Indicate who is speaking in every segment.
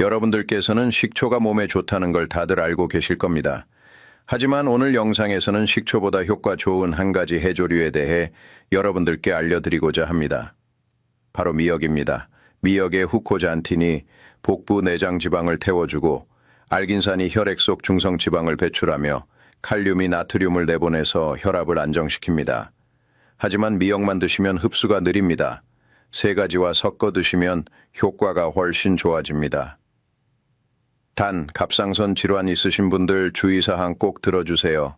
Speaker 1: 여러분들께서는 식초가 몸에 좋다는 걸 다들 알고 계실 겁니다. 하지만 오늘 영상에서는 식초보다 효과 좋은 한 가지 해조류에 대해 여러분들께 알려드리고자 합니다. 바로 미역입니다. 미역의 후코잔틴이 복부 내장 지방을 태워주고 알긴산이 혈액 속 중성 지방을 배출하며 칼륨이 나트륨을 내보내서 혈압을 안정시킵니다. 하지만 미역만 드시면 흡수가 느립니다. 세 가지와 섞어 드시면 효과가 훨씬 좋아집니다. 단, 갑상선 질환 있으신 분들 주의사항 꼭 들어주세요.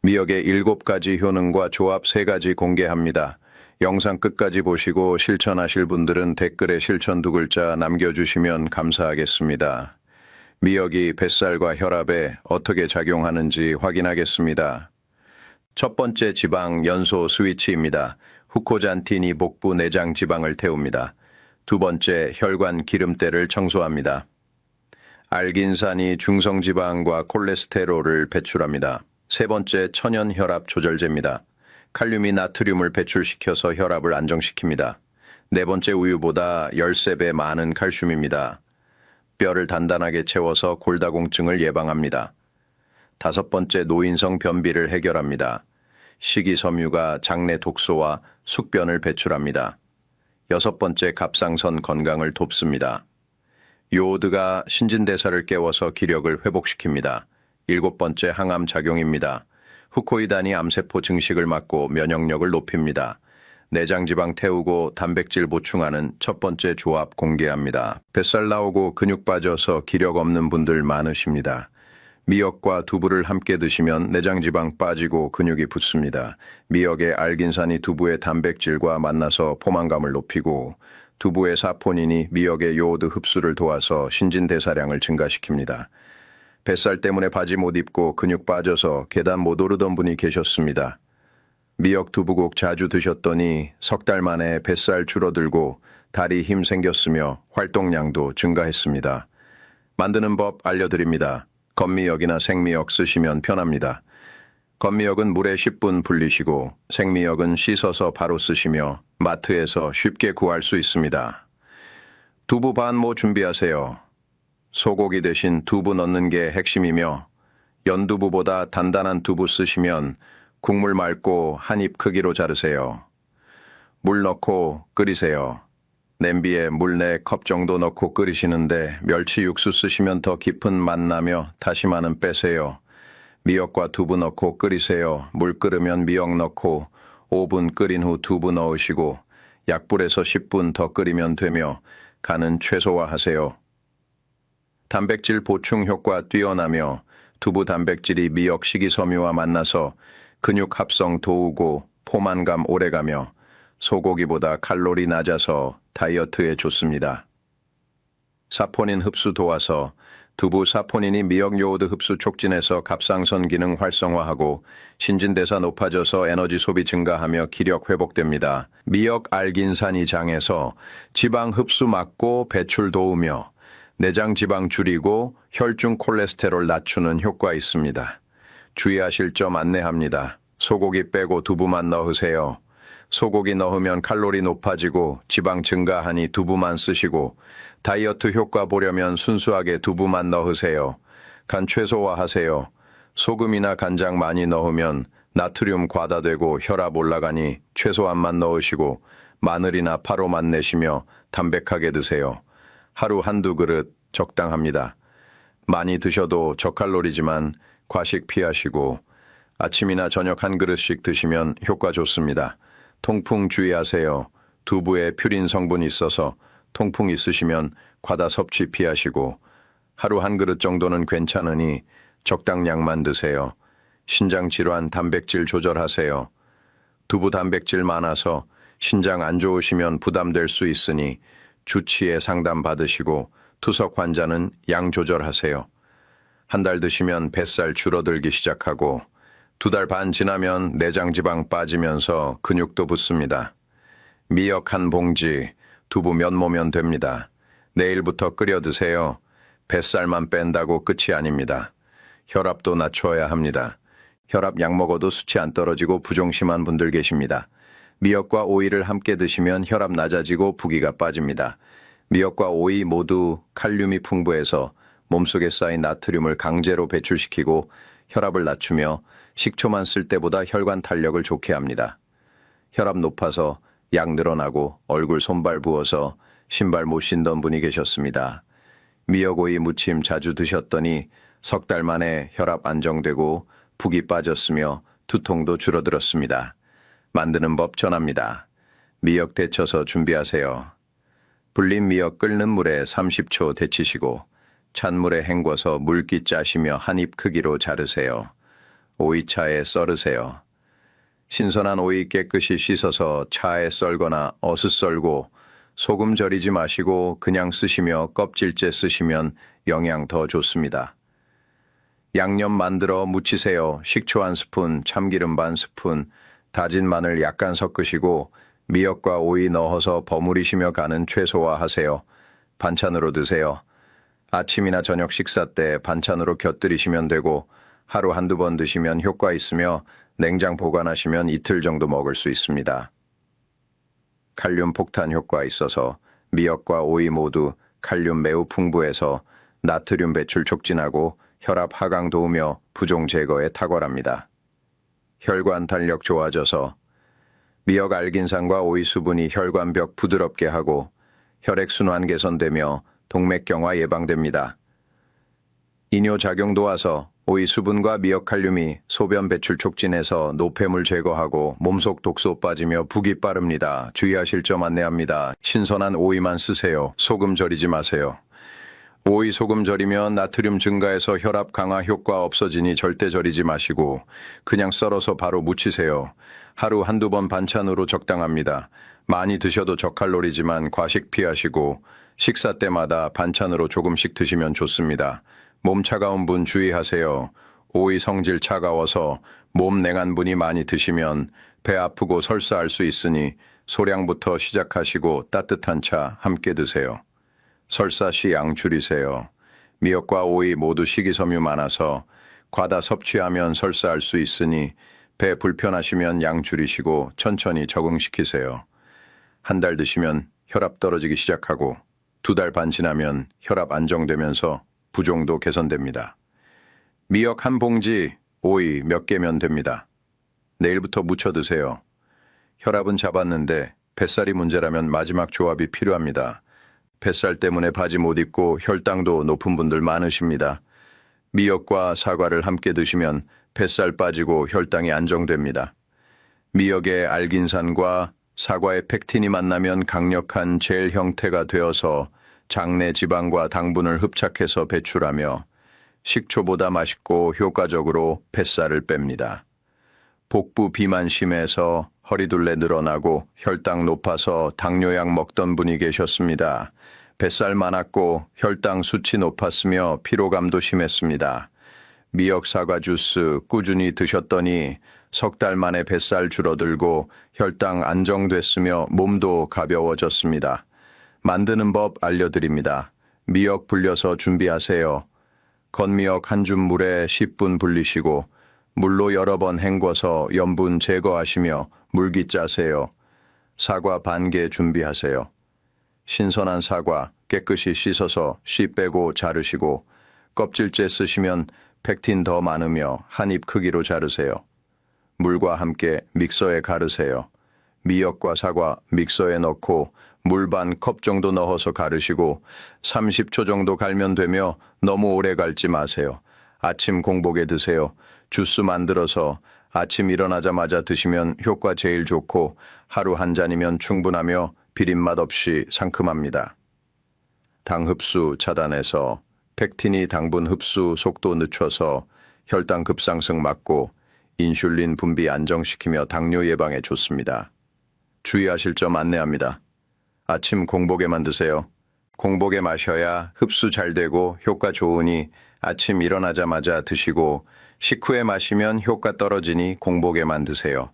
Speaker 1: 미역의 7가지 효능과 조합 3가지 공개합니다. 영상 끝까지 보시고 실천하실 분들은 댓글에 실천 2글자 남겨주시면 감사하겠습니다. 미역이 뱃살과 혈압에 어떻게 작용하는지 확인하겠습니다. 첫 번째 지방 연소 스위치입니다. 후코잔틴이 복부 내장 지방을 태웁니다. 두 번째 혈관 기름때를 청소합니다. 알긴산이 중성지방과 콜레스테롤을 배출합니다. 세 번째 천연 혈압 조절제입니다. 칼륨이 나트륨을 배출시켜서 혈압을 안정시킵니다. 네 번째 우유보다 13배 많은 칼슘입니다. 뼈를 단단하게 채워서 골다공증을 예방합니다. 다섯 번째 노인성 변비를 해결합니다. 식이섬유가 장내 독소와 숙변을 배출합니다. 여섯 번째 갑상선 건강을 돕습니다. 요오드가 신진대사를 깨워서 기력을 회복시킵니다. 일곱 번째 항암 작용입니다. 후코이단이 암세포 증식을 막고 면역력을 높입니다. 내장지방 태우고 단백질 보충하는 첫 번째 조합 공개합니다. 뱃살 나오고 근육 빠져서 기력 없는 분들 많으십니다. 미역과 두부를 함께 드시면 내장지방 빠지고 근육이 붙습니다. 미역의 알긴산이 두부의 단백질과 만나서 포만감을 높이고 두부의 사포닌이 미역의 요오드 흡수를 도와서 신진대사량을 증가시킵니다. 뱃살 때문에 바지 못 입고 근육 빠져서 계단 못 오르던 분이 계셨습니다. 미역 두부국 자주 드셨더니 석 달 만에 뱃살 줄어들고 다리 힘 생겼으며 활동량도 증가했습니다. 만드는 법 알려드립니다. 건미역이나 생미역 쓰시면 편합니다. 건미역은 물에 10분 불리시고 생미역은 씻어서 바로 쓰시며 마트에서 쉽게 구할 수 있습니다. 두부 반모 준비하세요. 소고기 대신 두부 넣는 게 핵심이며 연두부보다 단단한 두부 쓰시면 국물 맑고 한 입 크기로 자르세요. 물 넣고 끓이세요. 냄비에 물 4컵 정도 넣고 끓이시는데 멸치 육수 쓰시면 더 깊은 맛 나며 다시마는 빼세요. 미역과 두부 넣고 끓이세요. 물 끓으면 미역 넣고 5분 끓인 후 두부 넣으시고 약불에서 10분 더 끓이면 되며 간은 최소화하세요. 단백질 보충 효과 뛰어나며 두부 단백질이 미역 식이섬유와 만나서 근육 합성 도우고 포만감 오래가며 소고기보다 칼로리 낮아서 다이어트에 좋습니다. 사포닌 흡수 도와서 두부 사포닌이 미역 요오드 흡수 촉진해서 갑상선 기능 활성화하고 신진대사 높아져서 에너지 소비 증가하며 기력 회복됩니다. 미역 알긴산이 장에서 지방 흡수 막고 배출 도우며 내장 지방 줄이고 혈중 콜레스테롤 낮추는 효과 있습니다. 주의하실 점 안내합니다. 소고기 빼고 두부만 넣으세요. 소고기 넣으면 칼로리 높아지고 지방 증가하니 두부만 쓰시고 다이어트 효과 보려면 순수하게 두부만 넣으세요. 간 최소화하세요. 소금이나 간장 많이 넣으면 나트륨 과다되고 혈압 올라가니 최소한만 넣으시고 마늘이나 파로만 내시며 담백하게 드세요. 하루 한두 그릇 적당합니다. 많이 드셔도 저칼로리지만 과식 피하시고 아침이나 저녁 한 그릇씩 드시면 효과 좋습니다. 통풍 주의하세요. 두부에 퓨린 성분이 있어서 통풍 있으시면 과다 섭취 피하시고 하루 한 그릇 정도는 괜찮으니 적당량만 드세요. 신장 질환 단백질 조절하세요. 두부 단백질 많아서 신장 안 좋으시면 부담될 수 있으니 주치의 상담 받으시고 투석 환자는 양 조절하세요. 한 달 드시면 뱃살 줄어들기 시작하고 2달 반 지나면 내장지방 빠지면서 근육도 붙습니다. 미역 한 봉지, 두부 몇 모면 됩니다. 내일부터 끓여 드세요. 뱃살만 뺀다고 끝이 아닙니다. 혈압도 낮춰야 합니다. 혈압 약 먹어도 수치 안 떨어지고 부종 심한 분들 계십니다. 미역과 오이를 함께 드시면 혈압 낮아지고 부기가 빠집니다. 미역과 오이 모두 칼륨이 풍부해서 몸속에 쌓인 나트륨을 강제로 배출시키고 혈압을 낮추며 식초만 쓸 때보다 혈관 탄력을 좋게 합니다. 혈압 높아서 약 늘어나고 얼굴 손발 부어서 신발 못 신던 분이 계셨습니다. 미역오이 무침 자주 드셨더니 석 달 만에 혈압 안정되고 붓기 빠졌으며 두통도 줄어들었습니다. 만드는 법 전합니다. 미역 데쳐서 준비하세요. 불린 미역 끓는 물에 30초 데치시고 찬물에 헹궈서 물기 짜시며 한 입 크기로 자르세요. 오이차에 썰으세요. 신선한 오이 깨끗이 씻어서 차에 썰거나 어슷 썰고 소금 절이지 마시고 그냥 쓰시며 껍질째 쓰시면 영양 더 좋습니다. 양념 만들어 무치세요. 식초 1스푼, 참기름 반 스푼, 다진 마늘 약간 섞으시고 미역과 오이 넣어서 버무리시며 간은 최소화하세요. 반찬으로 드세요. 아침이나 저녁 식사 때 반찬으로 곁들이시면 되고 하루 한두 번 드시면 효과 있으며 냉장 보관하시면 이틀 정도 먹을 수 있습니다. 칼륨 폭탄 효과 있어서 미역과 오이 모두 칼륨 매우 풍부해서 나트륨 배출 촉진하고 혈압 하강 도우며 부종 제거에 탁월합니다. 혈관 탄력 좋아져서 미역 알긴산과 오이 수분이 혈관벽 부드럽게 하고 혈액순환 개선되며 동맥경화 예방됩니다. 이뇨작용 도와서 오이 수분과 미역 칼륨이 소변 배출 촉진해서 노폐물 제거하고 몸속 독소 빠지며 붓기 빠릅니다. 주의하실 점 안내합니다. 신선한 오이만 쓰세요. 소금 절이지 마세요. 오이 소금 절이면 나트륨 증가해서 혈압 강화 효과 없어지니 절대 절이지 마시고 그냥 썰어서 바로 무치세요. 하루 한두 번 반찬으로 적당합니다. 많이 드셔도 저칼로리지만 과식 피하시고 식사 때마다 반찬으로 조금씩 드시면 좋습니다. 몸 차가운 분 주의하세요. 오이 성질 차가워서 몸 냉한 분이 많이 드시면 배 아프고 설사할 수 있으니 소량부터 시작하시고 따뜻한 차 함께 드세요. 설사 시 양 줄이세요. 미역과 오이 모두 식이섬유 많아서 과다 섭취하면 설사할 수 있으니 배 불편하시면 양 줄이시고 천천히 적응시키세요. 한 달 드시면 혈압 떨어지기 시작하고 2달 반 지나면 혈압 안정되면서 부종도 개선됩니다. 미역 한 봉지, 오이 몇 개면 됩니다. 내일부터 무쳐 드세요. 혈압은 잡았는데 뱃살이 문제라면 마지막 조합이 필요합니다. 뱃살 때문에 바지 못 입고 혈당도 높은 분들 많으십니다. 미역과 사과를 함께 드시면 뱃살 빠지고 혈당이 안정됩니다. 미역의 알긴산과 사과의 펙틴이 만나면 강력한 젤 형태가 되어서 장내 지방과 당분을 흡착해서 배출하며 식초보다 맛있고 효과적으로 뱃살을 뺍니다. 복부 비만 심해서 허리둘레 늘어나고 혈당 높아서 당뇨약 먹던 분이 계셨습니다. 뱃살 많았고 혈당 수치 높았으며 피로감도 심했습니다. 미역 사과 주스 꾸준히 드셨더니 석 달 만에 뱃살 줄어들고 혈당 안정됐으며 몸도 가벼워졌습니다. 만드는 법 알려드립니다. 미역 불려서 준비하세요. 건미역 한 줌 물에 10분 불리시고 물로 여러 번 헹궈서 염분 제거하시며 물기 짜세요. 사과 반 개 준비하세요. 신선한 사과 깨끗이 씻어서 씨 빼고 자르시고 껍질째 쓰시면 펙틴 더 많으며 한 입 크기로 자르세요. 물과 함께 믹서에 가르세요. 미역과 사과 믹서에 넣고 물 반 컵 정도 넣어서 가르시고 30초 정도 갈면 되며 너무 오래 갈지 마세요. 아침 공복에 드세요. 주스 만들어서 아침 일어나자마자 드시면 효과 제일 좋고 하루 한 잔이면 충분하며 비린맛 없이 상큼합니다. 당 흡수 차단해서 펙틴이 당분 흡수 속도 늦춰서 혈당 급상승 막고 인슐린 분비 안정시키며 당뇨 예방에 좋습니다. 주의하실 점 안내합니다. 아침 공복에만 드세요. 공복에 마셔야 흡수 잘 되고 효과 좋으니 아침 일어나자마자 드시고 식후에 마시면 효과 떨어지니 공복에만 드세요.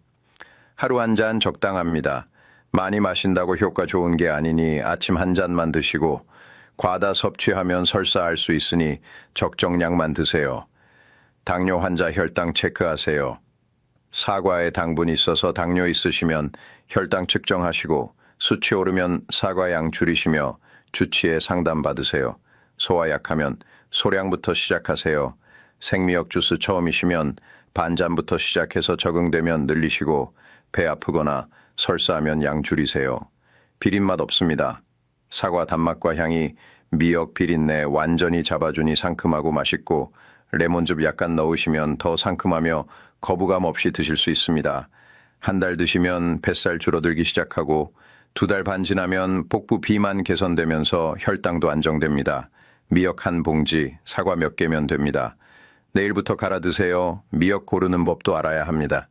Speaker 1: 하루 한 잔 적당합니다. 많이 마신다고 효과 좋은 게 아니니 아침 한 잔만 드시고 과다 섭취하면 설사할 수 있으니 적정량만 드세요. 당뇨 환자 혈당 체크하세요. 사과에 당분이 있어서 당뇨 있으시면 혈당 측정하시고 수치 오르면 사과 양 줄이시며 주치의 상담 받으세요. 소화 약하면 소량부터 시작하세요. 생미역 주스 처음이시면 반잔부터 시작해서 적응되면 늘리시고 배 아프거나 설사하면 양 줄이세요. 비린맛 없습니다. 사과 단맛과 향이 미역 비린내 완전히 잡아주니 상큼하고 맛있고 레몬즙 약간 넣으시면 더 상큼하며 거부감 없이 드실 수 있습니다. 한 달 드시면 뱃살 줄어들기 시작하고 2달 반 지나면 복부 비만 개선되면서 혈당도 안정됩니다. 미역 한 봉지, 사과 몇 개면 됩니다. 내일부터 갈아 드세요. 미역 고르는 법도 알아야 합니다.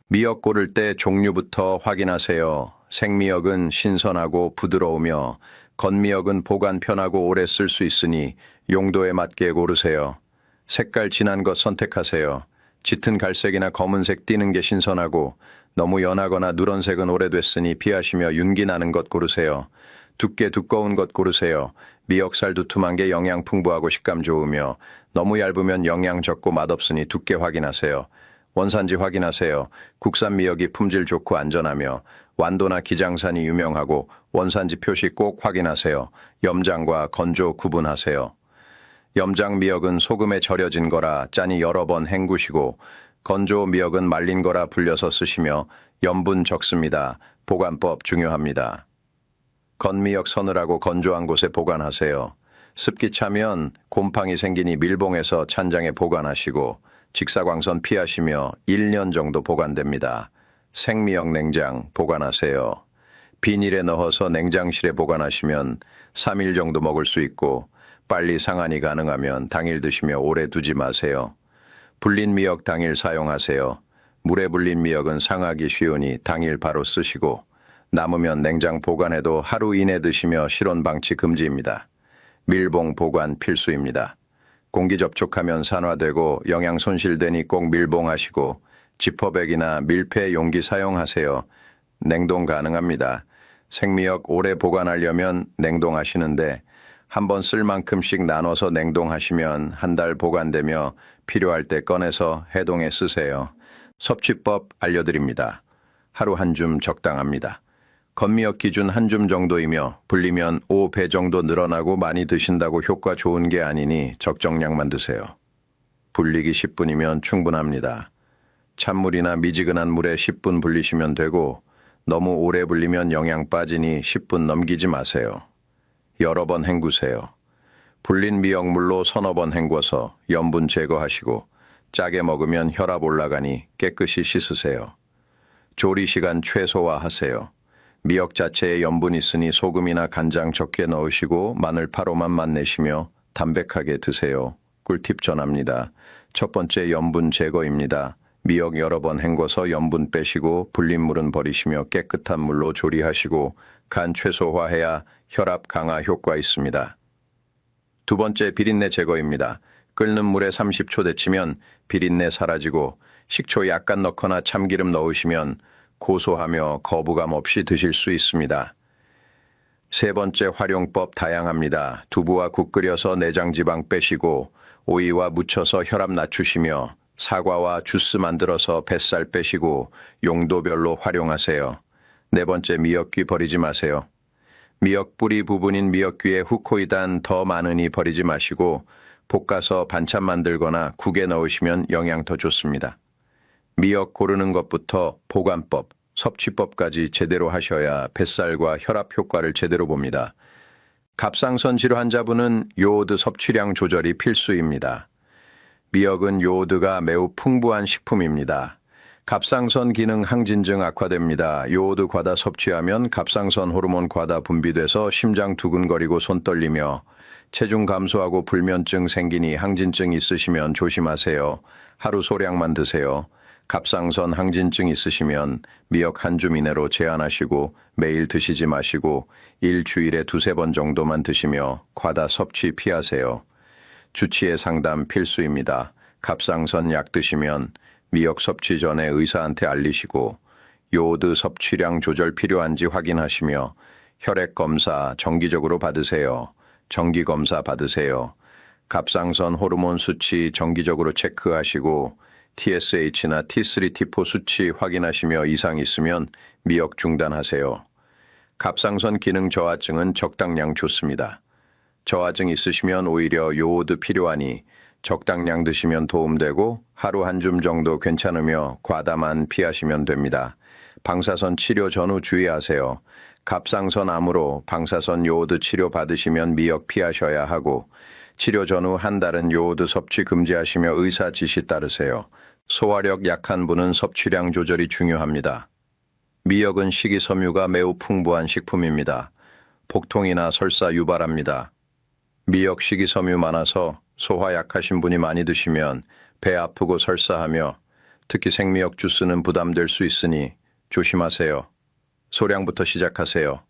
Speaker 1: 미역 고를 때 종류부터 확인하세요. 생미역은 신선하고 부드러우며 건미역은 보관 편하고 오래 쓸 수 있으니 용도에 맞게 고르세요. 색깔 진한 것 선택하세요. 짙은 갈색이나 검은색 띄는 게 신선하고 너무 연하거나 누런색은 오래됐으니 피하시며 윤기 나는 것 고르세요. 두께 두꺼운 것 고르세요. 미역살 두툼한 게 영양 풍부하고 식감 좋으며 너무 얇으면 영양 적고 맛없으니 두께 확인하세요. 원산지 확인하세요. 국산 미역이 품질 좋고 안전하며 완도나 기장산이 유명하고 원산지 표시 꼭 확인하세요. 염장과 건조 구분하세요. 염장 미역은 소금에 절여진 거라 짠이 여러 번 헹구시고 건조 미역은 말린 거라 불려서 쓰시며 염분 적습니다. 보관법 중요합니다. 건미역 서늘하고 건조한 곳에 보관하세요. 습기 차면 곰팡이 생기니 밀봉해서 찬장에 보관하시고 직사광선 피하시며 1년 정도 보관됩니다. 생미역 냉장 보관하세요. 비닐에 넣어서 냉장실에 보관하시면 3일 정도 먹을 수 있고 빨리 상환이 가능하면 당일 드시며 오래 두지 마세요. 불린 미역 당일 사용하세요. 물에 불린 미역은 상하기 쉬우니 당일 바로 쓰시고 남으면 냉장 보관해도 하루 이내 드시며 실온 방치 금지입니다. 밀봉 보관 필수입니다. 공기 접촉하면 산화되고 영양 손실되니 꼭 밀봉하시고 지퍼백이나 밀폐 용기 사용하세요. 냉동 가능합니다. 생미역 오래 보관하려면 냉동하시는데 한번 쓸 만큼씩 나눠서 냉동하시면 한 달 보관되며 필요할 때 꺼내서 해동해 쓰세요. 섭취법 알려드립니다. 하루 한 줌 적당합니다. 건미역 기준 한 줌 정도이며 불리면 5배 정도 늘어나고 많이 드신다고 효과 좋은 게 아니니 적정량만 드세요. 불리기 10분이면 충분합니다. 찬물이나 미지근한 물에 10분 불리시면 되고 너무 오래 불리면 영양 빠지니 10분 넘기지 마세요. 여러 번 헹구세요. 불린 미역물로 서너 번 헹궈서 염분 제거하시고 짜게 먹으면 혈압 올라가니 깨끗이 씻으세요. 조리 시간 최소화하세요. 미역 자체에 염분 있으니 소금이나 간장 적게 넣으시고 마늘 파로만 맛내시며 담백하게 드세요. 꿀팁 전합니다. 첫 번째 염분 제거입니다. 미역 여러 번 헹궈서 염분 빼시고 불린 물은 버리시며 깨끗한 물로 조리하시고 간 최소화해야 혈압 강화 효과 있습니다. 두 번째 비린내 제거입니다. 끓는 물에 30초 데치면 비린내 사라지고 식초 약간 넣거나 참기름 넣으시면 고소하며 거부감 없이 드실 수 있습니다. 세 번째 활용법 다양합니다. 두부와 국 끓여서 내장 지방 빼시고 오이와 무쳐서 혈압 낮추시며 사과와 주스 만들어서 뱃살 빼시고 용도별로 활용하세요. 네 번째 미역귀 버리지 마세요. 미역 뿌리 부분인 미역귀의 후코이단 더 많으니 버리지 마시고 볶아서 반찬 만들거나 국에 넣으시면 영양 더 좋습니다. 미역 고르는 것부터 보관법, 섭취법까지 제대로 하셔야 뱃살과 혈압 효과를 제대로 봅니다. 갑상선 질환 환자분은 요오드 섭취량 조절이 필수입니다. 미역은 요오드가 매우 풍부한 식품입니다. 갑상선 기능 항진증 악화됩니다. 요오드 과다 섭취하면 갑상선 호르몬 과다 분비돼서 심장 두근거리고 손 떨리며 체중 감소하고 불면증 생기니 항진증 있으시면 조심하세요. 하루 소량만 드세요. 갑상선 항진증 있으시면 미역 한 줌 이내로 제한하시고 매일 드시지 마시고 일주일에 2-3번 정도만 드시며 과다 섭취 피하세요. 주치의 상담 필수입니다. 갑상선 약 드시면 미역 섭취 전에 의사한테 알리시고 요오드 섭취량 조절 필요한지 확인하시며 혈액 검사 정기적으로 받으세요. 정기 검사 받으세요. 갑상선 호르몬 수치 정기적으로 체크하시고 TSH나 T3, T4 수치 확인하시며 이상 있으면 미역 중단하세요. 갑상선 기능 저하증은 적당량 좋습니다. 저하증 있으시면 오히려 요오드 필요하니 적당량 드시면 도움되고 하루 한 줌 정도 괜찮으며 과다만 피하시면 됩니다. 방사선 치료 전후 주의하세요. 갑상선 암으로 방사선 요오드 치료 받으시면 미역 피하셔야 하고 치료 전후 한 달은 요오드 섭취 금지하시며 의사 지시 따르세요. 소화력 약한 분은 섭취량 조절이 중요합니다. 미역은 식이섬유가 매우 풍부한 식품입니다. 복통이나 설사 유발합니다. 미역 식이섬유 많아서 소화 약하신 분이 많이 드시면 배 아프고 설사하며 특히 생미역 주스는 부담될 수 있으니 조심하세요. 소량부터 시작하세요.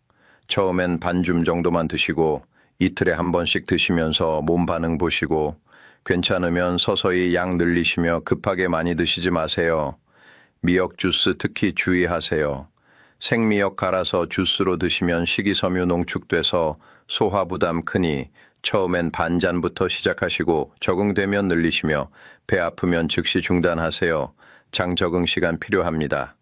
Speaker 1: 처음엔 반줌 정도만 드시고 이틀에 한 번씩 드시면서 몸 반응 보시고 괜찮으면 서서히 양 늘리시며 급하게 많이 드시지 마세요. 미역 주스 특히 주의하세요. 생미역 갈아서 주스로 드시면 식이섬유 농축돼서 소화 부담 크니 처음엔 반잔부터 시작하시고 적응되면 늘리시며 배 아프면 즉시 중단하세요. 장 적응 시간 필요합니다.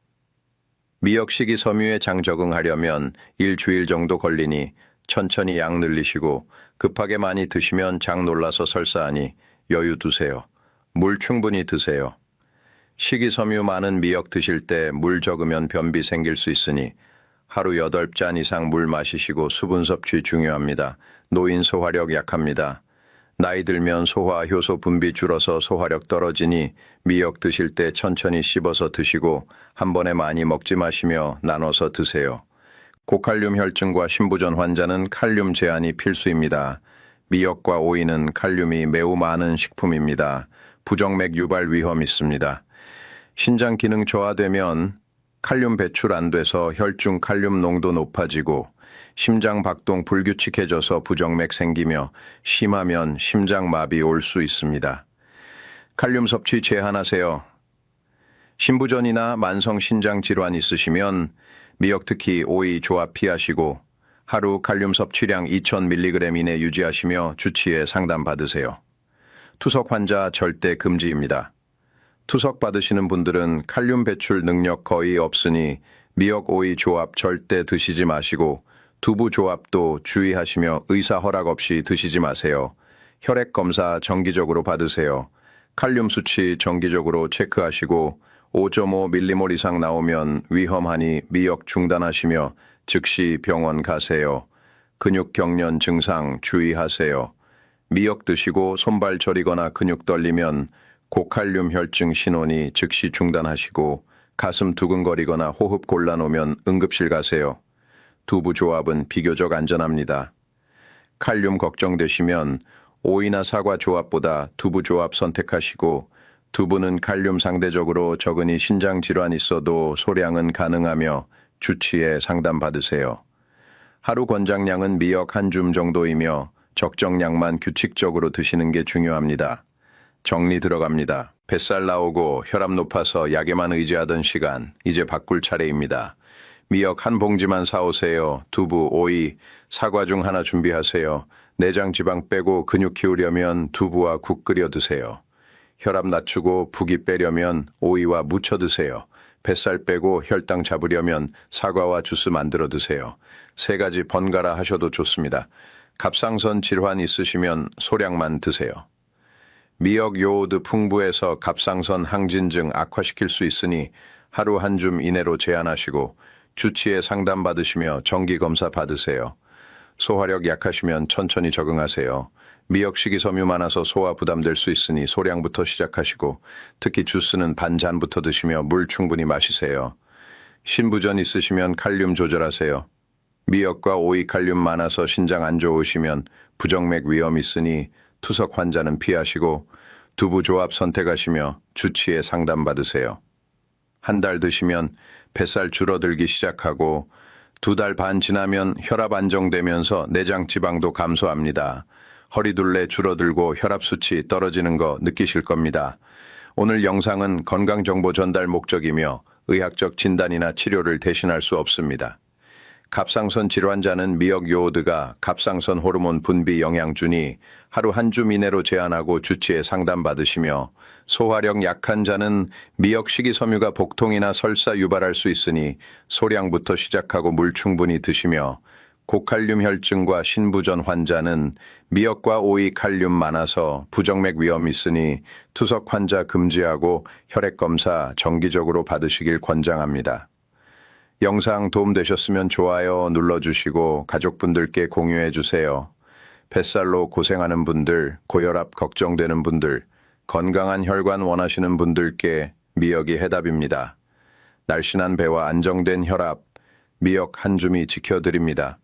Speaker 1: 미역 식이섬유에 장 적응하려면 일주일 정도 걸리니 천천히 양 늘리시고 급하게 많이 드시면 장 놀라서 설사하니 여유 두세요. 물 충분히 드세요. 식이섬유 많은 미역 드실 때 물 적으면 변비 생길 수 있으니 하루 8잔 이상 물 마시시고 수분 섭취 중요합니다. 노인 소화력 약합니다. 나이 들면 소화 효소 분비 줄어서 소화력 떨어지니 미역 드실 때 천천히 씹어서 드시고 한 번에 많이 먹지 마시며 나눠서 드세요. 고칼륨 혈증과 신부전 환자는 칼륨 제한이 필수입니다. 미역과 오이는 칼륨이 매우 많은 식품입니다. 부정맥 유발 위험 있습니다. 신장 기능 저하되면 칼륨 배출 안 돼서 혈중 칼륨 농도 높아지고 심장 박동 불규칙해져서 부정맥 생기며 심하면 심장마비 올 수 있습니다. 칼륨 섭취 제한하세요. 신부전이나 만성 신장 질환 있으시면 미역 특히 오이 조합 피하시고 하루 칼륨 섭취량 2000mg 이내 유지하시며 주치의 상담 받으세요. 투석 환자 절대 금지입니다. 투석 받으시는 분들은 칼륨 배출 능력 거의 없으니 미역 오이 조합 절대 드시지 마시고 두부 조합도 주의하시며 의사 허락 없이 드시지 마세요. 혈액 검사 정기적으로 받으세요. 칼륨 수치 정기적으로 체크하시고 5.5mmol 이상 나오면 위험하니 미역 중단하시며 즉시 병원 가세요. 근육 경련 증상 주의하세요. 미역 드시고 손발 저리거나 근육 떨리면 고칼륨 혈증 신호니 즉시 중단하시고 가슴 두근거리거나 호흡 곤란 오면 응급실 가세요. 두부 조합은 비교적 안전합니다. 칼륨 걱정되시면 오이나 사과 조합보다 두부 조합 선택하시고 두부는 칼륨 상대적으로 적으니 신장 질환 있어도 소량은 가능하며 주치의 상담 받으세요. 하루 권장량은 미역 한 줌 정도이며 적정량만 규칙적으로 드시는 게 중요합니다. 정리 들어갑니다. 뱃살 나오고 혈압 높아서 약에만 의지하던 시간, 이제 바꿀 차례입니다. 미역 한 봉지만 사오세요. 두부, 오이, 사과 중 하나 준비하세요. 내장 지방 빼고 근육 키우려면 두부와 국 끓여 드세요. 혈압 낮추고 부기 빼려면 오이와 무쳐 드세요. 뱃살 빼고 혈당 잡으려면 사과와 주스 만들어 드세요. 3가지 번갈아 하셔도 좋습니다. 갑상선 질환 있으시면 소량만 드세요. 미역 요오드 풍부해서 갑상선 항진증 악화시킬 수 있으니 하루 한 줌 이내로 제한하시고 주치의 상담 받으시며 정기검사 받으세요. 소화력 약하시면 천천히 적응하세요. 미역 식이섬유 많아서 소화 부담될 수 있으니 소량부터 시작하시고 특히 주스는 반잔부터 드시며 물 충분히 마시세요. 신부전 있으시면 칼륨 조절하세요. 미역과 오이 칼륨 많아서 신장 안 좋으시면 부정맥 위험 있으니 투석 환자는 피하시고 두부 조합 선택하시며 주치의 상담 받으세요. 한 달 드시면 뱃살 줄어들기 시작하고 2달 반 지나면 혈압 안정되면서 내장 지방도 감소합니다. 허리둘레 줄어들고 혈압 수치 떨어지는 거 느끼실 겁니다. 오늘 영상은 건강정보 전달 목적이며 의학적 진단이나 치료를 대신할 수 없습니다. 갑상선 질환자는 미역 요오드가 갑상선 호르몬 분비 영양준이 하루 한 줌 이내로 제한하고 주치에 상담받으시며 소화력 약한 자는 미역 식이섬유가 복통이나 설사 유발할 수 있으니 소량부터 시작하고 물 충분히 드시며 고칼륨 혈증과 신부전 환자는 미역과 오이 칼륨 많아서 부정맥 위험 있으니 투석 환자 금지하고 혈액 검사 정기적으로 받으시길 권장합니다. 영상 도움되셨으면 좋아요 눌러주시고 가족분들께 공유해 주세요. 뱃살로 고생하는 분들, 고혈압 걱정되는 분들, 건강한 혈관 원하시는 분들께 미역이 해답입니다. 날씬한 배와 안정된 혈압, 미역 한 줌이 지켜드립니다.